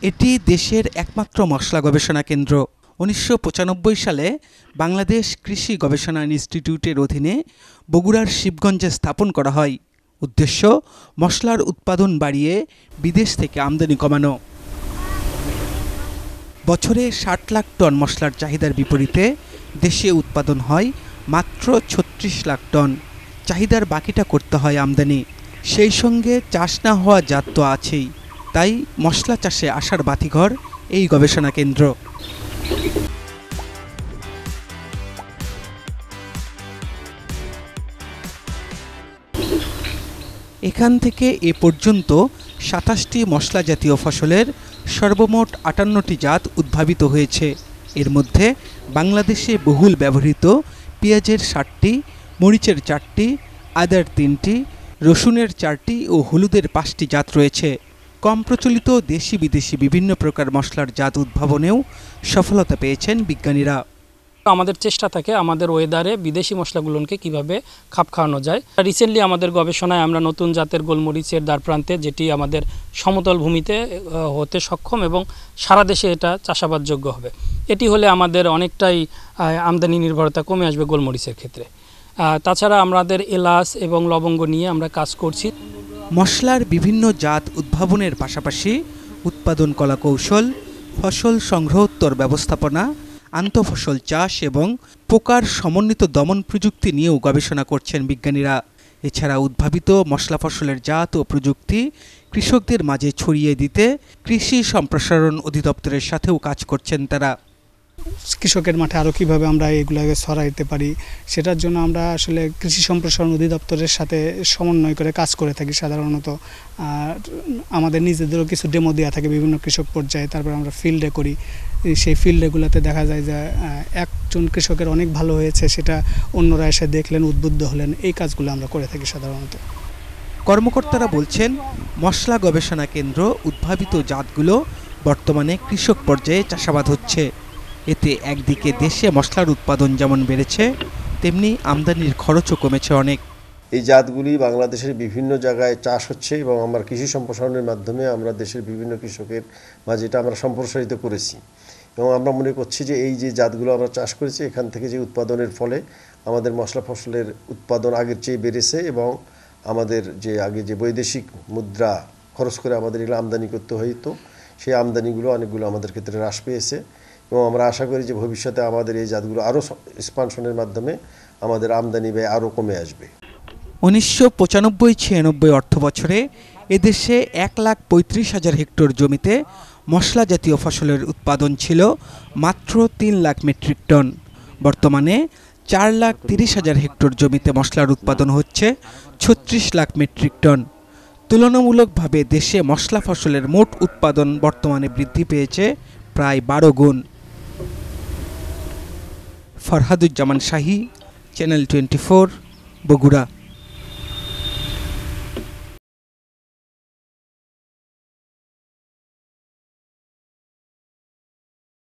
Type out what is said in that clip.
এটি দেশের একমাত্র মশলা গবেষণা কেন্দ্র। ১৯৯৫ সালে বাংলাদেশ কৃষি গবেষণা ইনস্টিটিউটের অধীনে বগুড়ার শিবগঞ্জে স্থাপন করা হয়। উদ্দেশ্য মশলার উৎপাদন বাড়িয়ে বিদেশ থেকে আমদানি কমানো। বছরে ৬০ লাখ টন মশলার চাহিদার বিপরীতে দেশে উৎপাদন হয় মাত্র ৩৬ লাখ টন। চাহিদার বাকিটা করতে হয় আমদানি। সেই সঙ্গে চাষ না হওয়া জাত তো আছেই। তাই মশলা চাষে আসার বাতিঘর এই গবেষণা কেন্দ্র। এখান থেকে এ পর্যন্ত ২৭টি মশলা জাতীয় ফসলের সর্বমোট ৫৮টি জাত উদ্ভাবিত হয়েছে। এর মধ্যে বাংলাদেশে বহুল ব্যবহৃত পেঁয়াজের ৬০টি, মরিচের ৪টি, আদার ৩টি, রসুনের ৪টি ও হলুদের ৫টি জাত রয়েছে। কম প্রচলিত দেশি বিদেশি বিভিন্ন প্রকার মশলার জাত উদ্ভাবনেও সফলতা পেয়েছেন বিজ্ঞানীরা। আমাদের চেষ্টা থাকে আমাদের ওয়েদারে বিদেশি মশলাগুলোকে কিভাবে খাপ খাওয়ানো যায়। রিসেন্টলি আমাদের গবেষণায় আমরা নতুন জাতের গোলমরিচের দ্বারপ্রান্তে, যেটি আমাদের সমতল ভূমিতে হতে সক্ষম এবং সারা দেশে এটা চাষাবাদযোগ্য হবে। এটি হলে আমাদের অনেকটাই আমদানি নির্ভরতা কমে আসবে গোলমরিচের ক্ষেত্রে। তাছাড়া আমাদের এলাচ এবং লবঙ্গ নিয়ে আমরা কাজ করছি। মশলার বিভিন্ন জাত উদ্ভাবনের পাশাপাশি উৎপাদন কলা কৌশল, ফসল সংগ্রহোত্তর ব্যবস্থাপনা, আন্তঃফসল চাষ এবং পোকার সমন্বিত দমন প্রযুক্তি নিয়েও গবেষণা করছেন বিজ্ঞানীরা। এছাড়া উদ্ভাবিত মশলা ফসলের জাত ও প্রযুক্তি কৃষকদের মাঝে ছড়িয়ে দিতে কৃষি সম্প্রসারণ অধিদপ্তরের সাথেও কাজ করছেন তারা। কৃষকের মাঠে আরও কীভাবে আমরা এগুলোকে ছড়াইতে পারি, সেটার জন্য আমরা আসলে কৃষি সম্প্রসারণ অধিদপ্তরের সাথে সমন্বয় করে কাজ করে থাকি সাধারণত। আমাদের নিজেদেরও কিছু ডেমো দেওয়া থাকে বিভিন্ন কৃষক পর্যায়ে, তারপর আমরা ফিল্ডে করি। সেই ফিল্ডেগুলোতে দেখা যায় যে একজন কৃষকের অনেক ভালো হয়েছে, সেটা অন্যরা এসে দেখলেন, উদ্বুদ্ধ হলেন। এই কাজগুলো আমরা করে থাকি সাধারণত। কর্মকর্তারা বলছেন, মশলা গবেষণা কেন্দ্র উদ্ভাবিত জাতগুলো বর্তমানে কৃষক পর্যায়ে চাষাবাদ হচ্ছে। এতে একদিকে দেশে মশলার উৎপাদন যেমন বেড়েছে, তেমনি আমদানির খরচও কমেছে অনেক। এই জাতগুলি বাংলাদেশের বিভিন্ন জায়গায় চাষ হচ্ছে এবং আমরা কৃষি সম্প্রসারণের মাধ্যমে আমরা দেশের বিভিন্ন কৃষকের মাঝে এটা আমরা সম্প্রসারিত করেছি এবং আমরা মনে করছি যে এই যে জাতগুলো আমরা চাষ করেছি, এখান থেকে যে উৎপাদনের ফলে আমাদের মশলা ফসলের উৎপাদন আগের চেয়ে বেড়েছে এবং আমাদের যে আগে যে বৈদেশিক মুদ্রা খরচ করে আমাদের এগুলো আমদানি করতে হইতো, সেই আমদানিগুলো অনেকগুলো আমাদের ক্ষেত্রে হ্রাস পেয়েছে এবং আমরা আশা করি যে ভবিষ্যতে আমাদের এই জাতগুলো আরও এক্সপানশনের মাধ্যমে আমাদের আমদানি ব্যয় আরও কমে আসবে। ১৯৯৫-৯৬ অর্থ বছরে এদেশে ১,৩৫,০০০ হেক্টর জমিতে মশলা জাতীয় ফসলের উৎপাদন ছিল মাত্র ৩ লাখ মেট্রিক টন। বর্তমানে ৪,৩০,০০০ হেক্টর জমিতে মশলার উৎপাদন হচ্ছে ৩৬ লাখ মেট্রিক টন। তুলনামূলকভাবে দেশে মশলা ফসলের মোট উৎপাদন বর্তমানে বৃদ্ধি পেয়েছে প্রায় ১২ গুণ। ফরহাদুজ্জামান শাহী, চ্যানেল 24, বগুড়া।